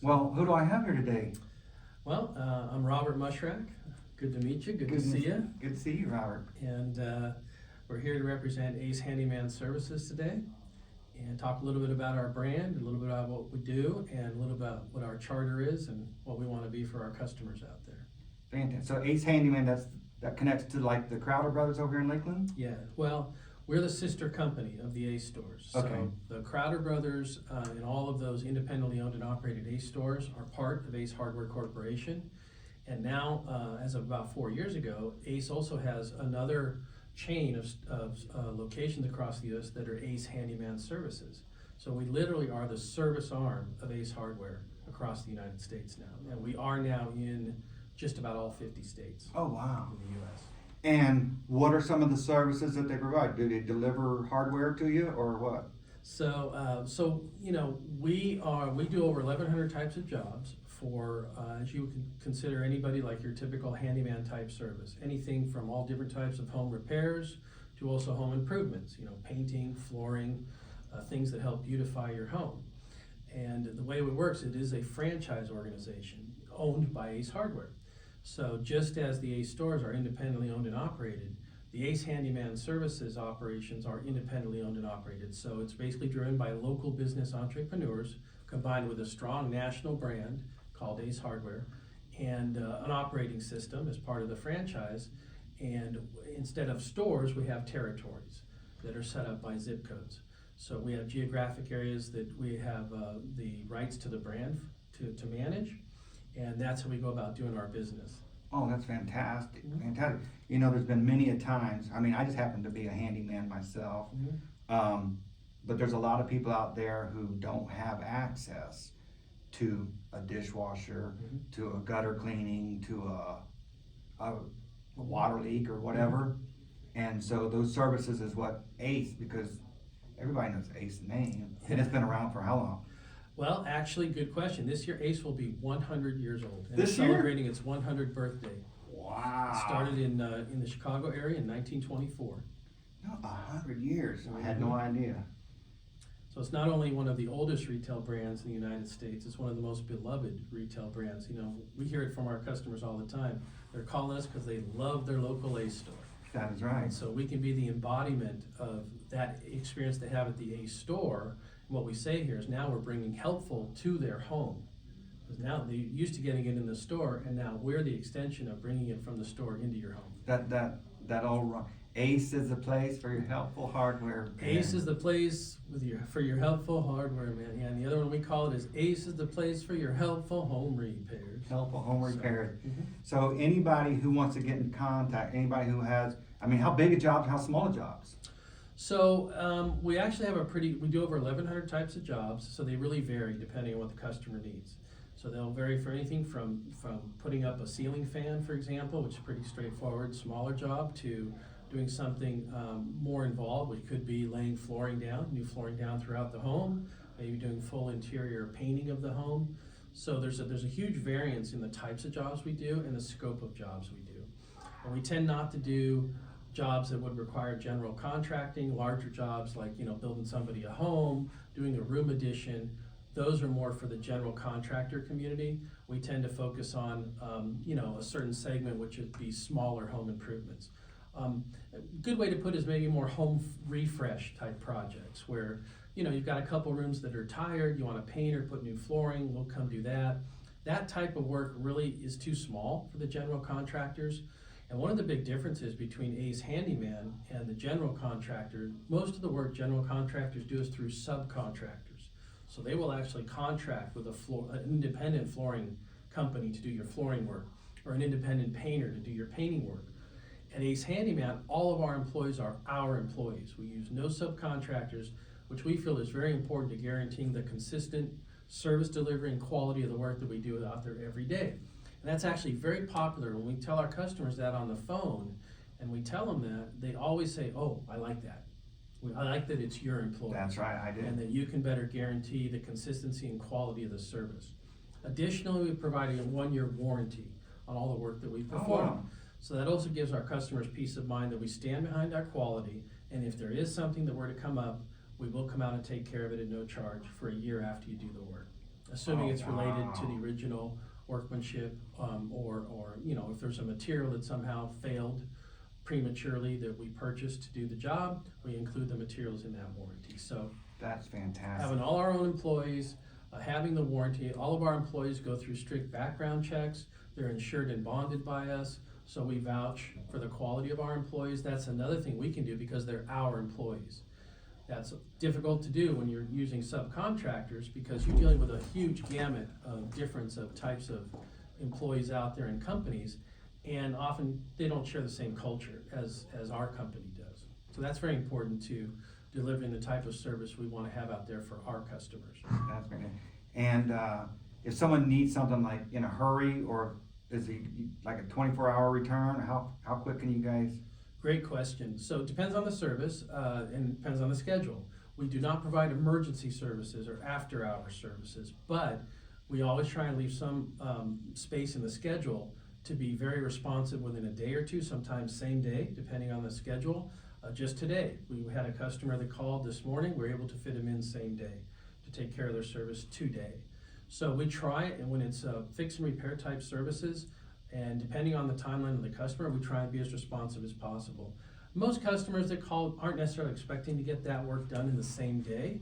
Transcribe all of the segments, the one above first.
Well, who do I have here today? Well, I'm Robert Moschorak. Good to meet you. Good to see you. Good to see you, Robert. And we're here to represent Ace Handyman Services today and talk a little bit about our brand, a little bit about what we do, and a little about what our charter is and what we want to be for our customers out there. Fantastic. So Ace Handyman, that connects to like the Crowder Brothers over here in Lakeland? Yeah, well, we're the sister company of the Ace stores. Okay. So the Crowder Brothers and all of those independently owned and operated Ace stores are part of Ace Hardware Corporation. And now, as of about 4 years ago, Ace also has another chain of locations across the U.S. that are Ace Handyman Services. So we literally are the service arm of Ace Hardware across the United States now. And we are now in just about all 50 states Oh, wow. in the U.S. And what are some of the services that they provide? Do they deliver hardware to you or what? So you know, we do over 1,100 types of jobs for, as you can consider anybody like your typical handyman type service. Anything from all different types of home repairs to also home improvements, you know, painting, flooring, things that help beautify your home. And the way it works, it is a franchise organization owned by Ace Hardware. So just as the Ace stores are independently owned and operated, the Ace Handyman Services operations are independently owned and operated. So it's basically driven by local business entrepreneurs combined with a strong national brand called Ace Hardware and an operating system as part of the franchise. And instead of stores, we have territories that are set up by zip codes. So we have geographic areas that we have the rights to the brand to manage. And that's how we go about doing our business. Oh, that's fantastic. Mhm. Fantastic. You know, there's been many a times, I mean, I just happen to be a handyman myself, but there's a lot of people out there who don't have access to a dishwasher, to a gutter cleaning, to a water leak or whatever. And so those services is what Ace, because everybody knows Ace's name, and it's been around for how long? Well, actually, good question. This year, Ace will be 100 years old. And This it's year? celebrating its 100th birthday. Wow. It started in the Chicago area in 1924. No, 100 years. I had no idea. So it's not only one of the oldest retail brands in the United States, it's one of the most beloved retail brands. You know, we hear it from our customers all the time. They're calling us because they love their local Ace store. That is right. And so we can be the embodiment of that experience they have at the Ace store. And what we say here is now we're bringing helpful to their home. Because now they're used to getting it in the store, and now we're the extension of bringing it from the store into your home. That all wrong. Ace is the place for your helpful hardware. Ace is the place for your helpful hardware, man. Yeah, and the other one we call it is Ace is the place for your helpful home repairs. Helpful home repairs. Mhm. So anybody who wants to get in contact, anybody who has, I mean, how big a job, how small a jobs? So we actually have we do over 1,100 types of jobs, so they really vary depending on what the customer needs. So they'll vary for anything from putting up a ceiling fan, for example, which is pretty straightforward, smaller job, to doing something more involved, which could be laying flooring down, new flooring down throughout the home, maybe doing full interior painting of the home. So there's a huge variance in the types of jobs we do and the scope of jobs we do. And we tend not to do jobs that would require general contracting, larger jobs like, you know, building somebody a home, doing a room addition. Those are more for the general contractor community. We tend to focus on, you know, a certain segment, which would be smaller home improvements. A good way to put it is maybe more home refresh type projects where, you know, you've got a couple rooms that are tired, you want to paint or put new flooring, we'll come do that. That type of work really is too small for the general contractors. And one of the big differences between Ace Handyman and the general contractor, most of the work general contractors do is through subcontractors. So they will actually contract with an independent flooring company to do your flooring work, or an independent painter to do your painting work. At Ace Handyman, all of our employees are our employees. We use no subcontractors, which we feel is very important to guaranteeing the consistent service delivery and quality of the work that we do out there every day. And that's actually very popular. When we tell our customers that on the phone, and we tell them that, they always say, oh, I like that. I like that it's your employee. That's right, I did. And that you can better guarantee the consistency and quality of the service. Additionally, we provide a 1-year warranty on all the work that we perform. Oh, wow. So that also gives our customers peace of mind that we stand behind our quality, and if there is something that were to come up, we will come out and take care of it at no charge for a year after you do the work. assuming Oh, it's related to wow. the original workmanship, or, you know, if there's a material that somehow failed prematurely that we purchased to do the job, we include the materials in that warranty. So That's fantastic. having all our own employees, having the warranty, all of our employees go through strict background checks, they're insured and bonded by us, so we vouch for the quality of our employees. That's another thing we can do because they're our employees. That's difficult to do when you're using subcontractors because you're dealing with a huge gamut of difference of types of employees out there in companies, and often they don't share the same culture as our company does. So that's very important to delivering the type of service we want to have out there for our customers. That's fantastic. And if someone needs something like in a hurry, or is it like a 24-hour return? How quick can you guys? Great question. So it depends on the service, and depends on the schedule. We do not provide emergency services or after-hour services, but we always try and leave some space in the schedule to be very responsive within a day or two, sometimes same day, depending on the schedule. Just today, we had a customer that called this morning. We were able to fit them in same day to take care of their service today. So we try, and when it's fix and repair type services, and depending on the timeline of the customer, we try and be as responsive as possible. Most customers that call aren't necessarily expecting to get that work done in the same day,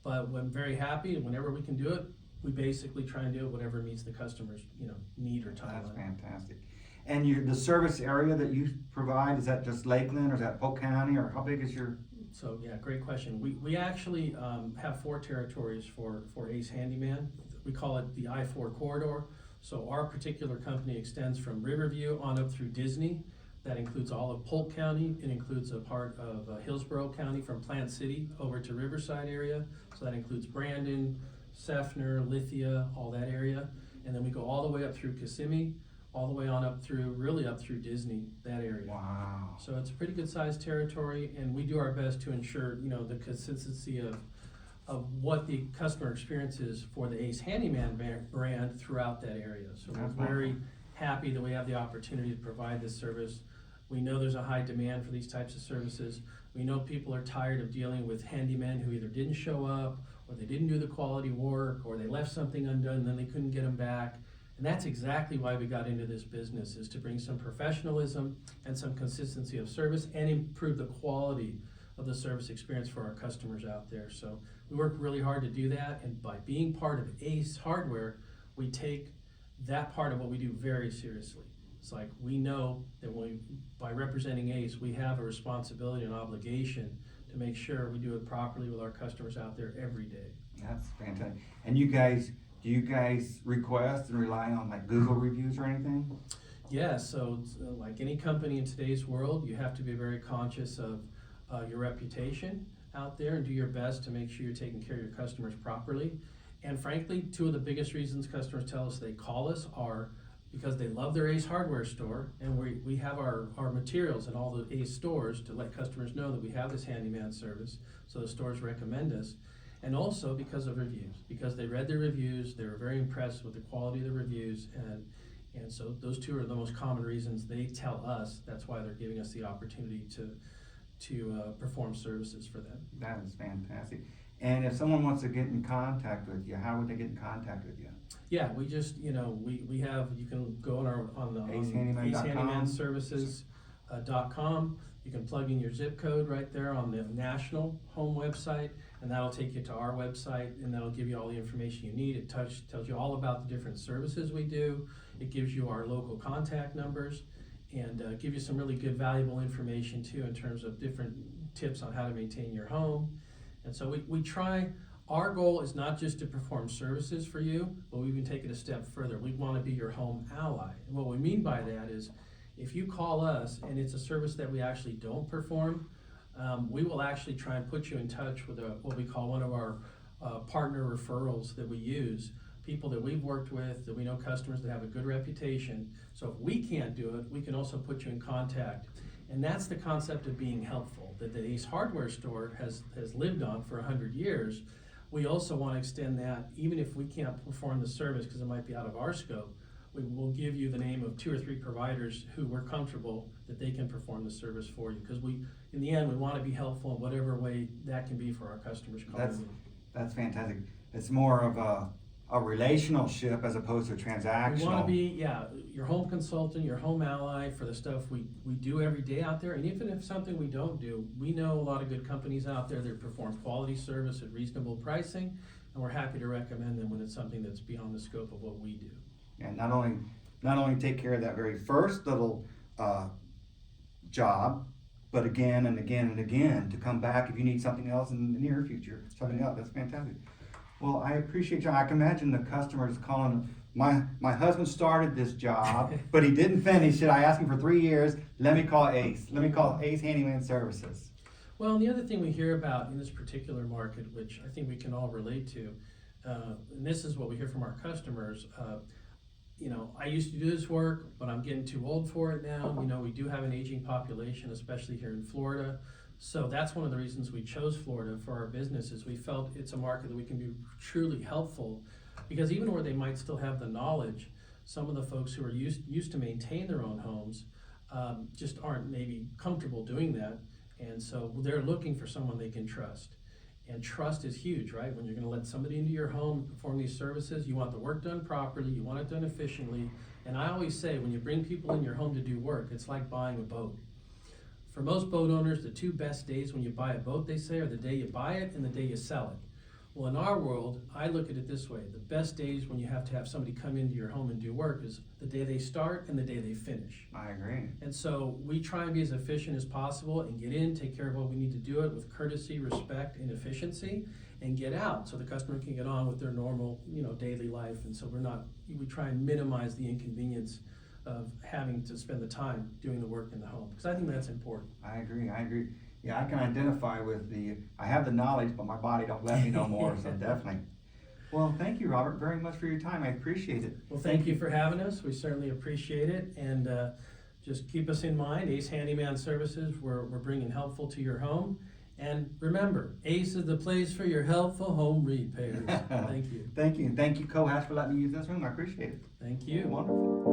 but I'm very happy, and whenever we can do it, we basically try and do it whatever meets the customer's, you know, need or timeline. That's fantastic. And the service area that you provide, is that just Lakeland, or is that Polk County, or how big is your? So yeah, great question. We actually have 4 territories for Ace Handyman. We call it the I-4 corridor. So our particular company extends from Riverview on up through Disney. That includes all of Polk County. It includes a part of Hillsborough County from Plant City over to Riverside area. So that includes Brandon, Seffner, Lithia, all that area. And then we go all the way up through Kissimmee, all the way on up through, really up through Disney, that area. Wow. So it's a pretty good sized territory, and we do our best to ensure, you know, the consistency of what the customer experience is for the Ace Handyman brand throughout that area. So That's we're very happy that we have the opportunity to provide this service. We know there's a high demand for these types of services. We know people are tired of dealing with handymen who either didn't show up, or they didn't do the quality work, or they left something undone and then they couldn't get them back. And that's exactly why we got into this business, is to bring some professionalism and some consistency of service and improve the quality of the service experience for our customers out there. So we work really hard to do that, and by being part of Ace Hardware, we take that part of what we do very seriously. It's like we know that by representing Ace, we have a responsibility and obligation to make sure we do it properly with our customers out there every day. That's fantastic. And do you guys request and rely on like Google reviews or anything? Yeah, so like any company in today's world, you have to be very conscious of your reputation out there and do your best to make sure you're taking care of your customers properly. And frankly, 2 of the biggest reasons customers tell us they call us are because they love their Ace Hardware store, and we have our materials in all the Ace stores to let customers know that we have this handyman service, so the stores recommend us. And also because of reviews, because they read the reviews, they were very impressed with the quality of the reviews, and so those 2 are the most common reasons they tell us. That's why they're giving us the opportunity to perform services for them. That is fantastic. And if someone wants to get in contact with you, how would they get in contact with you? Yeah, we just, you know, we have, you can go on the acehandyman.com. acehandymanservices.com. You can plug in your zip code right there on the national home website, and that'll take you to our website, and that'll give you all the information you need. It tells you all about the different services we do. It gives you our local contact numbers, and give you some really good valuable information too in terms of different tips on how to maintain your home. And so we try, our goal is not just to perform services for you, but we even take it a step further. We want to be your home ally. And what we mean by that is, if you call us and it's a service that we actually don't perform, we will actually try and put you in touch with what we call one of our partner referrals that we use, people that we've worked with, that we know customers that have a good reputation. So if we can't do it, we can also put you in contact. And that's the concept of being helpful, that the Ace Hardware store has lived on for 100 years. We also want to extend that, even if we can't perform the service because it might be out of our scope, we will give you the name of 2 or 3 providers who we're comfortable that they can perform the service for you. Because in the end, we want to be helpful in whatever way that can be for our customers calling in. That's fantastic. It's more of a relationship as opposed to We transactional. wanna be, yeah, your home consultant, your home ally for the stuff we do every day out there, and even if something we don't do, we know a lot of good companies out there that perform quality service at reasonable pricing, and we're happy to recommend them when it's something that's beyond the scope of what we do. And not only take care of that very first little job, but again and again and again to come back if you need something else in the near future. Something else. That's fantastic. Well, I appreciate you. I can imagine the customers calling. My husband started this job, but he didn't finish it. I asked him for 3 years. Let me call Ace. Let me call Ace Handyman Services. Well, and the other thing we hear about in this particular market, which I think we can all relate to, and this is what we hear from our customers, I used to do this work, but I'm getting too old for it now. We do have an aging population, especially here in Florida. So that's one of the reasons we chose Florida for our business, is we felt it's a market that we can be truly helpful, because even where they might still have the knowledge, some of the folks who are used to maintain their own homes just aren't maybe comfortable doing that. And so they're looking for someone they can trust. And trust is huge, right? When you're gonna let somebody into your home perform these services, you want the work done properly, you want it done efficiently. And I always say, when you bring people in your home to do work, it's like buying a boat. For most boat owners, the 2 best days when you buy a boat, they say, are the day you buy it and the day you sell it. Well, in our world, I look at it this way: the best days when you have to have somebody come into your home and do work is the day they start and the day they finish. I agree. And so we try and be as efficient as possible and get in, take care of what we need to do it with courtesy, respect, and efficiency, and get out so the customer can get on with their normal, daily life. And so we try and minimize the inconvenience of having to spend the time doing the work in the home, because I think that's important. I agree. Yeah, I can identify with I have the knowledge, but my body don't let me no more, so definitely. Well, thank you, Robert, very much for your time. I appreciate it. Well, thank you for having us. We certainly appreciate it. And just keep us in mind, Ace Handyman Services, we're bringing helpful to your home. And remember, Ace is the place for your helpful home repairs. Thank you. Thank you. Thank you, Cohash, for letting me use this room. I appreciate it. Thank you. Wonderful.